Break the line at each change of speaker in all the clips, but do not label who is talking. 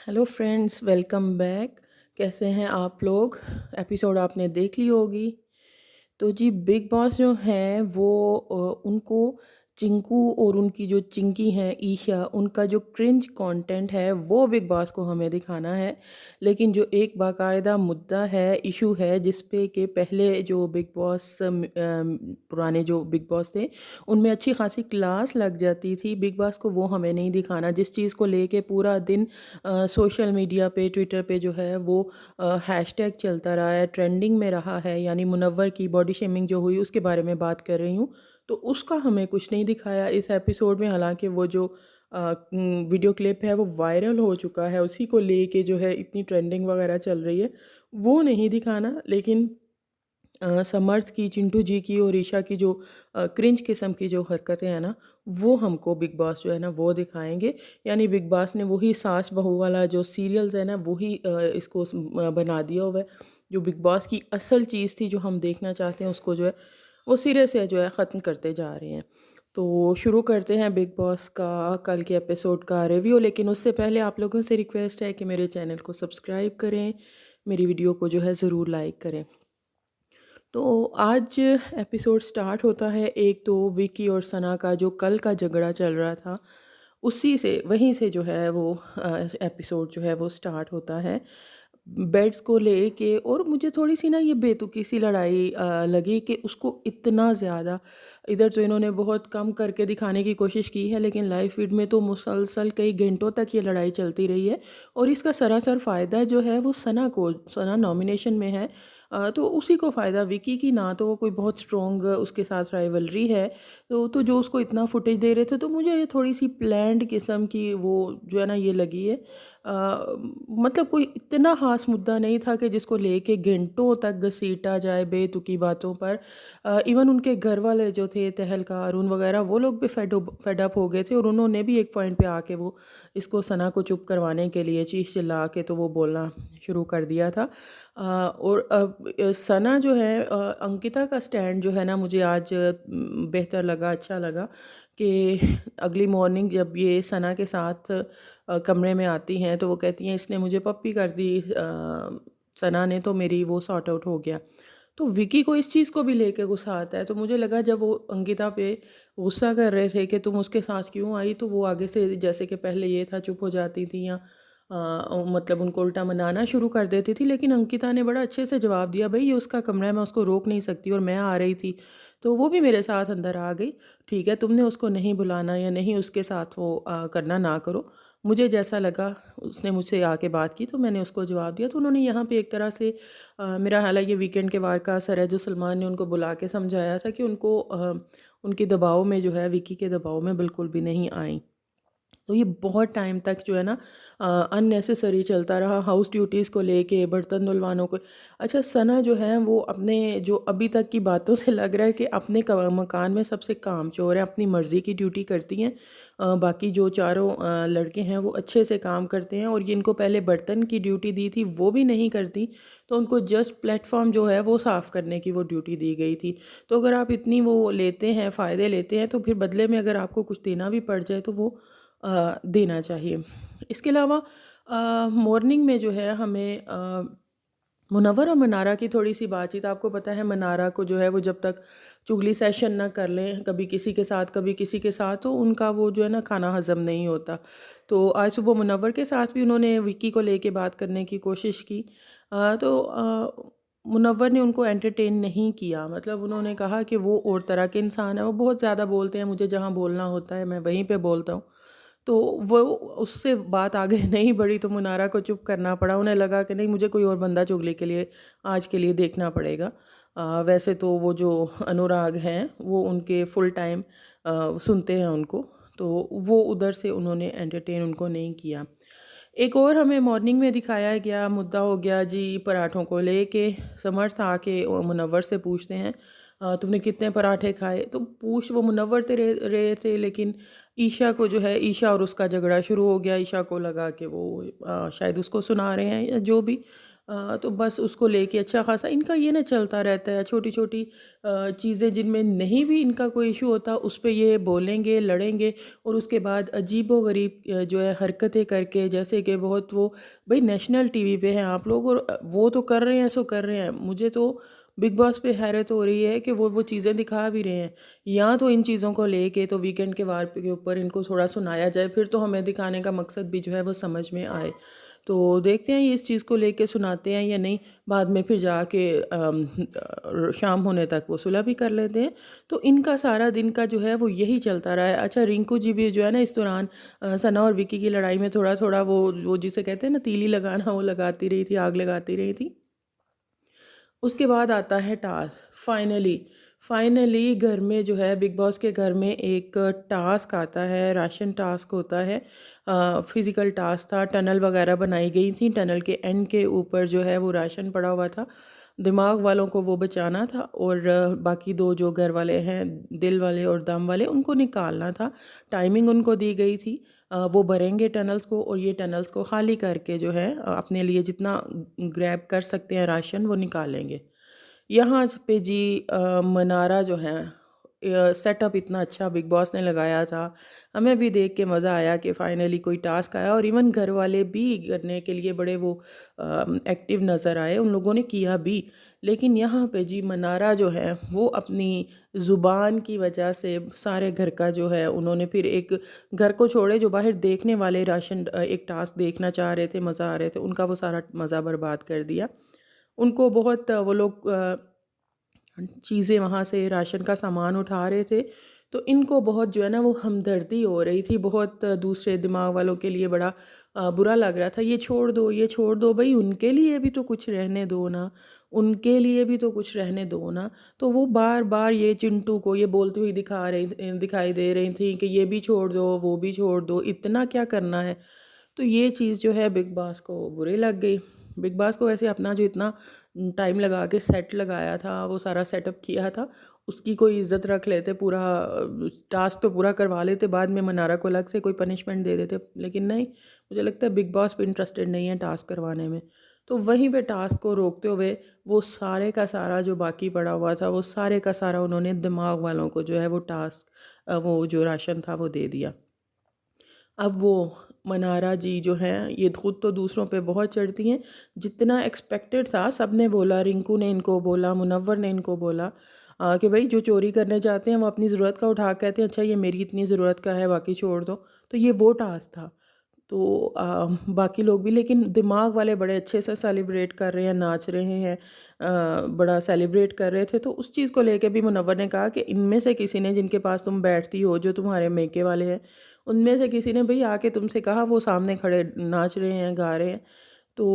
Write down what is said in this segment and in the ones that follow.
Hello friends, welcome back. कैसे हैं आप लोग? एपिसोड आपने देख ली होगी। तो जी, बिग बॉस जो हैं वो उनको चिंकू और उनकी जो चिंकी हैं ईशा, उनका जो क्रिंज कंटेंट है वो बिग बॉस को हमें दिखाना है। लेकिन जो एक बाकायदा मुद्दा है, इशू है, जिस पे कि पहले जो बिग बॉस पुराने जो बिग बॉस थे उनमें अच्छी खासी क्लास लग जाती थी बिग बॉस को, वो हमें नहीं दिखाना। जिस चीज़ को लेके पूरा दिन सोशल मीडिया पे, ट्विटर पे जो है वो हैशटैग चलता रहा है, ट्रेंडिंग में रहा है, यानी मुनव्वर की बॉडी शेमिंग जो हुई उसके बारे में बात कर रही हूँ। तो उसका हमें कुछ नहीं दिखाया इस एपिसोड में। हालांकि वो जो वीडियो क्लिप है वो वायरल हो चुका है, उसी को लेके जो है इतनी ट्रेंडिंग वगैरह चल रही है, वो नहीं दिखाना। लेकिन समर्थ की, चिंटू जी की और ईशा की जो क्रिंज किस्म की जो हरकतें हैं ना, वो हमको बिग बॉस जो है ना वो दिखाएंगे। यानी बिग बॉस ने वही सास बहू वाला जो सीरियल्स है ना वही इसको बना दिया हुआ है। जो बिग बॉस की असल चीज़ थी जो हम देखना चाहते हैं उसको जो है वो सिरे से जो है ख़त्म करते जा रहे हैं। तो शुरू करते हैं बिग बॉस का कल के एपिसोड का रिव्यू। लेकिन उससे पहले आप लोगों से रिक्वेस्ट है कि मेरे चैनल को सब्सक्राइब करें, मेरी वीडियो को जो है ज़रूर लाइक करें। तो आज एपिसोड स्टार्ट होता है, एक तो विकी और सना का जो कल का झगड़ा चल रहा था, उसी से वहीं से जो है वो एपिसोड जो है वो स्टार्ट होता है बेड्स को लेके। और मुझे थोड़ी सी ना ये बेतुकी सी लड़ाई लगी कि उसको इतना ज़्यादा इधर तो इन्होंने बहुत कम करके दिखाने की कोशिश की है, लेकिन लाइव फीड में तो मुसलसल कई घंटों तक ये लड़ाई चलती रही है। और इसका सरासर फ़ायदा जो है वो सना को, सना नॉमिनेशन में है, तो उसी को फ़ायदा। विकी की ना तो वो कोई बहुत स्ट्रॉन्ग उसके साथ राइवलरी है, तो जो उसको इतना फुटेज दे रहे थे, तो मुझे ये थोड़ी सी प्लान्ड किस्म की वो जो है ना ये लगी है। मतलब कोई इतना ख़ास मुद्दा नहीं था कि जिसको लेके घंटों तक घसीटा जाए बेतुकी बातों पर। इवन उनके घर वाले जो थे, तहलका, अरुण वगैरह, वो लोग भी फेड अप हो गए थे और उन्होंने भी एक पॉइंट पे आके वो इसको सना को चुप करवाने के लिए चीख चिल्ला के तो वो बोलना शुरू कर दिया था। और सना जो है, अंकिता का स्टैंड जो है ना मुझे आज बेहतर लगा, अच्छा लगा कि अगली मॉर्निंग जब ये सना के साथ कमरे में आती हैं तो वो कहती हैं इसने मुझे पप्पी कर दी, सना ने, तो मेरी वो सॉर्ट आउट हो गया। तो विकी को इस चीज़ को भी लेके गुस्सा आता है। तो मुझे लगा जब वो अंकिता पे गुस्सा कर रहे थे कि तुम उसके साथ क्यों आई, तो वो आगे से जैसे कि पहले ये था चुप हो जाती थी या मतलब उनको उल्टा मनाना शुरू कर देती थी। लेकिन अंकिता ने बड़ा अच्छे से जवाब दिया, भाई ये उसका कमरा है, मैं उसको रोक नहीं सकती, और मैं आ रही थी तो वो भी मेरे साथ अंदर आ गई। ठीक है, तुमने उसको नहीं बुलाना या नहीं उसके साथ वो करना ना करो, मुझे जैसा लगा उसने मुझसे आके बात की तो मैंने उसको जवाब दिया। तो उन्होंने यहाँ पे एक तरह से मेरा हालांकि ये वीकेंड के वार का असर है, जो सलमान ने उनको बुला के समझाया था कि उनको उनके दबाव में जो है, विकी के दबाव में बिल्कुल भी नहीं आई। तो ये बहुत टाइम तक जो है ना अननेसेसरी चलता रहा, हाउस ड्यूटीज़ को लेके, बर्तन धुलवानों को। अच्छा, सना जो है वो अपने जो अभी तक की बातों से लग रहा है कि अपने मकान में सबसे कामचोर है, अपनी मर्ज़ी की ड्यूटी करती हैं। बाकी जो चारों लड़के हैं वो अच्छे से काम करते हैं, और ये इनको पहले बर्तन की ड्यूटी दी थी वो भी नहीं करती, तो उनको जस्ट प्लेटफॉर्म जो है वो साफ़ करने की वो ड्यूटी दी गई थी। तो अगर आप इतनी वो लेते हैं, फ़ायदे लेते हैं, तो फिर बदले में अगर आपको कुछ देना भी पड़ जाए तो वो देना चाहिए। इसके अलावा मॉर्निंग में जो है हमें मुनव्वर और मनारा की थोड़ी सी बातचीत। आपको पता है मनारा को जो है वो जब तक चुगली सेशन ना कर लें, कभी किसी के साथ कभी किसी के साथ, तो उनका वो जो है ना खाना हज़म नहीं होता। तो आज सुबह मुनव्वर के साथ भी उन्होंने विक्की को लेके बात करने की कोशिश की। मुनव्वर ने उनको एंटरटेन नहीं किया। मतलब उन्होंने कहा कि वो और तरह के इंसान है, वो बहुत ज़्यादा बोलते हैं, मुझे जहाँ बोलना होता है मैं वहीं पे बोलता हूँ। तो वो उससे बात आगे नहीं बढ़ी, तो मुनारा को चुप करना पड़ा। उन्हें लगा कि नहीं, मुझे कोई और बंदा चुगली के लिए आज के लिए देखना पड़ेगा। वैसे तो वो जो अनुराग हैं वो उनके फुल टाइम सुनते हैं उनको, तो वो उधर से उन्होंने एंटरटेन उनको नहीं किया। एक और हमें मॉर्निंग में दिखाया गया मुद्दा हो गया जी पराठों को लेके। समर्थ आके मुनव्वर से पूछते हैं तुमने कितने पराठे खाए, तो पूछ वो मुनव्वर से रहे थे, लेकिन ईशा को जो है, ईशा और उसका झगड़ा शुरू हो गया। ईशा को लगा कि वो शायद उसको सुना रहे हैं या जो भी। तो बस उसको लेके अच्छा खासा इनका ये ना चलता रहता है, छोटी छोटी चीज़ें जिनमें नहीं भी इनका कोई इशू होता उस पे ये बोलेंगे, लड़ेंगे और उसके बाद अजीबो-गरीब जो है हरकतें करके, जैसे कि बहुत वो भाई नेशनल टीवी पे हैं आप लोग और वो तो कर रहे हैं सो कर रहे हैं। मुझे तो बिग बॉस पे हैरत हो रही है कि वो चीज़ें दिखा भी रहे हैं। या तो इन चीज़ों को लेके तो वीकेंड के वार के ऊपर इनको थोड़ा सुनाया जाए, फिर तो हमें दिखाने का मकसद भी जो है वो समझ में आए। तो देखते हैं ये इस चीज़ को लेके सुनाते हैं या नहीं, बाद में फिर जाके शाम होने तक वो सुलह भी कर लेते हैं। तो इनका सारा दिन का जो है वो यही चलता रहा है। अच्छा, रिंकू जी भी जो है ना इस दौरान सना और विकी की लड़ाई में थोड़ा-थोड़ा वो जिसे कहते हैं ना तीली लगाना, वो लगाती रही थी, आग लगाती रही थी। उसके बाद आता है टास्क। फाइनली घर में जो है बिग बॉस के घर में एक टास्क आता है, राशन टास्क होता है। फिज़िकल टास्क था, टनल वगैरह बनाई गई थी, टनल के एंड के ऊपर जो है वो राशन पड़ा हुआ था। दिमाग वालों को वो बचाना था और बाकी 2 जो घर वाले हैं, दिल वाले और दम वाले, उनको निकालना था। टाइमिंग उनको दी गई थी। वो भरेंगे टनल्स को और ये टनल्स को खाली करके जो है अपने लिए जितना ग्रैब कर सकते हैं राशन वो निकालेंगे। यहाँ पे जी मनारा जो है सेटअप इतना अच्छा बिग बॉस ने लगाया था। हमें भी देख के मज़ा आया कि फाइनली कोई टास्क आया और इवन घर वाले भी करने के लिए बड़े वो एक्टिव नज़र आए, उन लोगों ने किया भी। लेकिन यहाँ पे जी मनारा जो है वो अपनी ज़ुबान की वजह से सारे घर का जो है उन्होंने फिर एक घर को छोड़े जो बाहर देखने वाले राशन एक टास्क देखना चाह रहे थे, मज़ा आ रहे थे, उनका वो सारा मज़ा बर्बाद कर दिया। उनको बहुत वो लोग चीज़ें वहाँ से राशन का सामान उठा रहे थे, तो इनको बहुत जो है ना वो हमदर्दी हो रही थी, बहुत दूसरे दिमाग वालों के लिए बड़ा बुरा लग रहा था, ये छोड़ दो भई, उनके लिए भी तो कुछ रहने दो ना, उनके लिए भी तो कुछ रहने दो ना। तो वो बार-बार ये चिंटू को ये बोलती हुई दिखाई दे रही थी कि ये भी छोड़ दो, वो भी छोड़ दो, इतना क्या करना है? तो ये चीज़ जो है बिग बॉस को बुरी लग गई। बिग बॉस को वैसे अपना जो इतना टाइम लगा के सेट लगाया था, वो सारा सेटअप किया था, उसकी कोई इज़्ज़त रख लेते, पूरा टास्क तो पूरा करवा लेते, बाद में मनारा को अलग से कोई पनिशमेंट दे देते। लेकिन नहीं, मुझे लगता है बिग बॉस भी इंटरेस्टेड नहीं है टास्क करवाने में। तो वहीं पे टास्क को रोकते हुए वो सारे का सारा जो बाकी पड़ा हुआ था, वो सारे का सारा उन्होंने दिमाग वालों को जो है वो टास्क वो जो राशन था वो दे दिया। अब वो मनारा जी जो हैं, ये खुद तो दूसरों पे बहुत चढ़ती हैं। जितना एक्सपेक्टेड था सबने बोला, रिंकू ने इनको बोला, मुनव्वर ने इनको बोला कि भई जो चोरी करने जाते हैं वो अपनी ज़रूरत का उठा के कहते हैं अच्छा ये मेरी इतनी ज़रूरत का है बाकी छोड़ दो। तो ये वो टास्क था। तो बाकी लोग भी लेकिन दिमाग वाले बड़े अच्छे से सेलिब्रेट कर रहे हैं, नाच रहे हैं, बड़ा सेलिब्रेट कर रहे थे। तो उस चीज़ को लेके भी मुनव्वर ने कहा कि इनमें से किसी ने जिनके पास तुम बैठती हो, जो तुम्हारे मेके वाले हैं, उनमें से किसी ने भई आके तुमसे कहा, वो सामने खड़े नाच रहे हैं, गा रहे हैं। तो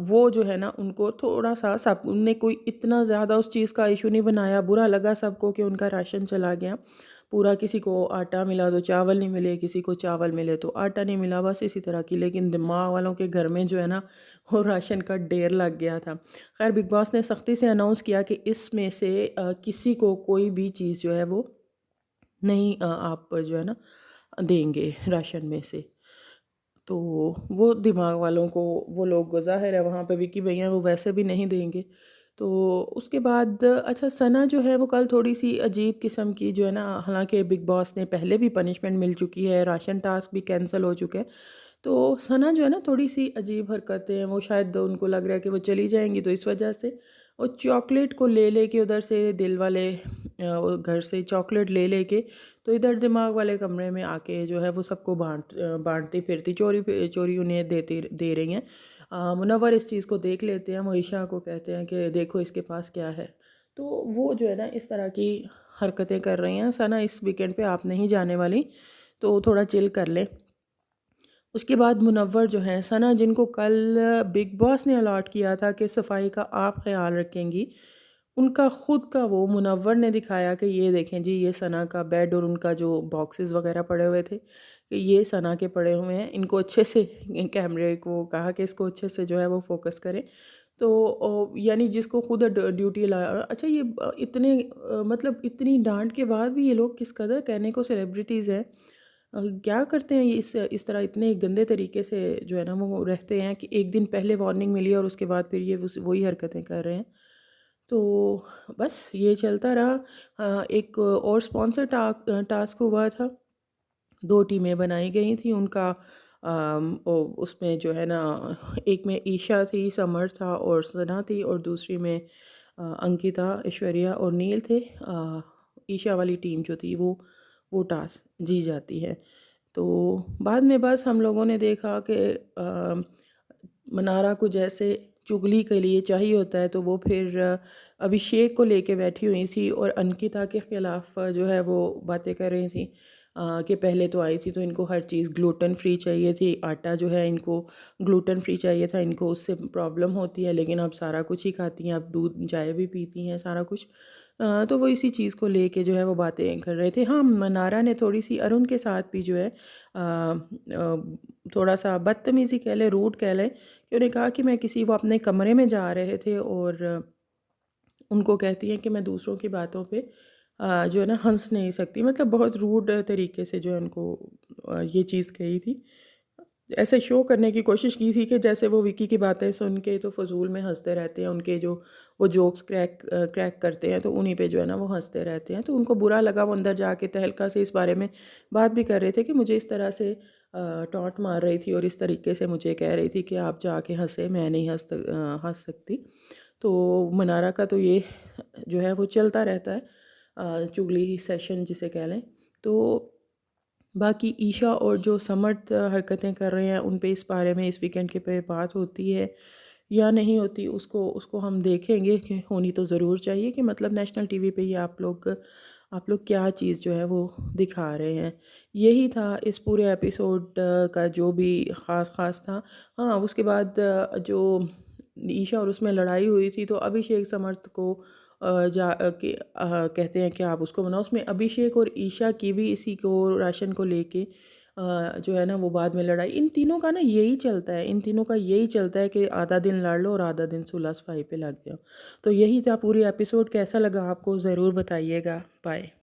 वो जो है ना उनको थोड़ा-सा सब उनने कोई इतना ज़्यादा उस चीज़ का इश्यू नहीं बनाया, बुरा लगा सबको कि उनका राशन चला गया। पूरा किसी को आटा मिला तो चावल नहीं मिले, किसी को चावल मिले तो आटा नहीं मिला, बस इसी तरह की। लेकिन दिमाग वालों के घर में जो है ना वो राशन का ढेर लग गया था। ख़ैर बिग बॉस ने सख्ती से अनाउंस किया कि इसमें से किसी को कोई भी चीज़ जो है वो नहीं आप जो है ना देंगे राशन में से। तो वो दिमाग वालों को वो लोग ज़ाहिर है वहाँ पे विकी भैया वो वैसे भी नहीं देंगे। तो उसके बाद अच्छा सना जो है वो कल थोड़ी-सी अजीब किस्म की जो है ना, हालाँकि बिग बॉस ने पहले भी पनिशमेंट मिल चुकी है, राशन टास्क भी कैंसल हो चुके हैं। तो सना जो है ना थोड़ी-सी अजीब हरकतें, वो शायद उनको लग रहा है कि वो चली जाएँगी तो इस वजह से वो चॉकलेट को ले के उधर से दिल वाले वो घर से चॉकलेट ले के तो इधर दिमाग वाले कमरे में आके जो है वो सबको बाँटती फिरती, चोरी उन्हें दे रही हैं। मुनव्वर इस चीज़ को देख लेते हैं, मोइशा को कहते हैं कि देखो इसके पास क्या है। तो वो जो है ना इस तरह की हरकतें कर रही हैं। सना इस वीकेंड पे आप नहीं जाने वाली, तो थोड़ा चिल कर लें। उसके बाद मुनव्वर जो हैं, सना जिनको कल बिग बॉस ने अलॉट किया था कि सफाई का आप ख़्याल रखेंगी, उनका खुद का वो मुनव्वर ने दिखाया कि ये देखें जी, ये सना का बेड और उनका जो बॉक्सेस वगैरह पड़े हुए थे, कि ये सना के पड़े हुए हैं, इनको अच्छे से कैमरे को कहा कि इसको अच्छे से जो है वो फ़ोकस करें। तो यानी जिसको खुद ड्यूटी ला अच्छा ये इतने मतलब इतनी डांट के बाद भी ये लोग किस कदर कहने को सेलिब्रिटीज़ हैं, क्या करते हैं ये इस तरह इतने गंदे तरीके से जो है ना वो रहते हैं कि एक दिन पहले वार्निंग मिली और उसके बाद फिर ये वही हरकतें कर रहे हैं। तो बस ये चलता रहा। एक और स्पॉन्सर टास्क हुआ था। 2 टीमें बनाई गई थी उनका। उसमें जो है ना एक में ईशा थी, समर था और सना थी, और दूसरी में अंकिता, ऐश्वर्या और नील थे। ईशा वाली टीम जो थी वो टास्क जी जाती है। तो बाद में बस हम लोगों ने देखा कि मनारा को जैसे चुगली के लिए चाहिए होता है, तो वो फिर अभिषेक को लेके बैठी हुई थी और अंकिता के ख़िलाफ़ जो है वो बातें कर रही थी। कि पहले तो आई थी तो इनको हर चीज़ ग्लूटेन फ्री चाहिए थी, आटा जो है इनको ग्लूटेन फ्री चाहिए था, इनको उससे प्रॉब्लम होती है, लेकिन अब सारा कुछ ही खाती हैं, अब दूध चाय भी पीती हैं, सारा कुछ। तो वो इसी चीज़ को लेके जो है वो बातें कर रहे थे। हाँ, मनारा ने थोड़ी-सी अरुण के साथ भी जो है थोड़ा-सा बदतमीज़ी कह लें, रूड कह लें, कि उन्हें कहा कि मैं किसी वो अपने कमरे में जा रहे थे और उनको कहती हैं कि मैं दूसरों की बातों पे जो है ना हँस नहीं सकती। मतलब बहुत रूड तरीके से जो है उनको ये चीज़ कही थी। ऐसे शो करने की कोशिश की थी कि जैसे वो विकी की बातें सुन के तो फ़िज़ूल में हँसते रहते हैं, उनके जो वो जोक्स क्रैक करते हैं तो उन्हीं पे जो है ना वो हँसते रहते हैं। तो उनको बुरा लगा, वो अंदर जाके तहलका से इस बारे में बात भी कर रहे थे कि मुझे इस तरह से टॉन्ट मार रही थी और इस तरीके से मुझे कह रही थी कि आप जाके हँसे, मैं नहीं हँस सकती। तो मनारा का तो ये जो है वो चलता रहता है, चुगली सेशन जिसे कह लें। तो बाकी ईशा और जो समर्थ हरकतें कर रहे हैं उन पे इस बारे में इस वीकेंड के पे बात होती है या नहीं होती, उसको उसको हम देखेंगे कि होनी तो ज़रूर चाहिए कि मतलब नेशनल टीवी पे ये आप लोग क्या चीज़ जो है वो दिखा रहे हैं। यही था इस पूरे एपिसोड का जो भी ख़ास था। हाँ, उसके बाद जो ईशा और उसमें लड़ाई हुई थी तो अभिषेक समर्थ को कहते हैं कि आप उसको बनाओ। उसमें अभिषेक और ईशा की भी इसी को राशन को लेके जो है ना वो बाद में लड़ाई, इन तीनों का ना यही चलता है, इन तीनों का यही चलता है कि आधा दिन लड़ लो और आधा दिन सुलह सफाई पे लग जाओ। तो यही था पूरी एपिसोड। कैसा लगा आपको ज़रूर बताइएगा। बाय।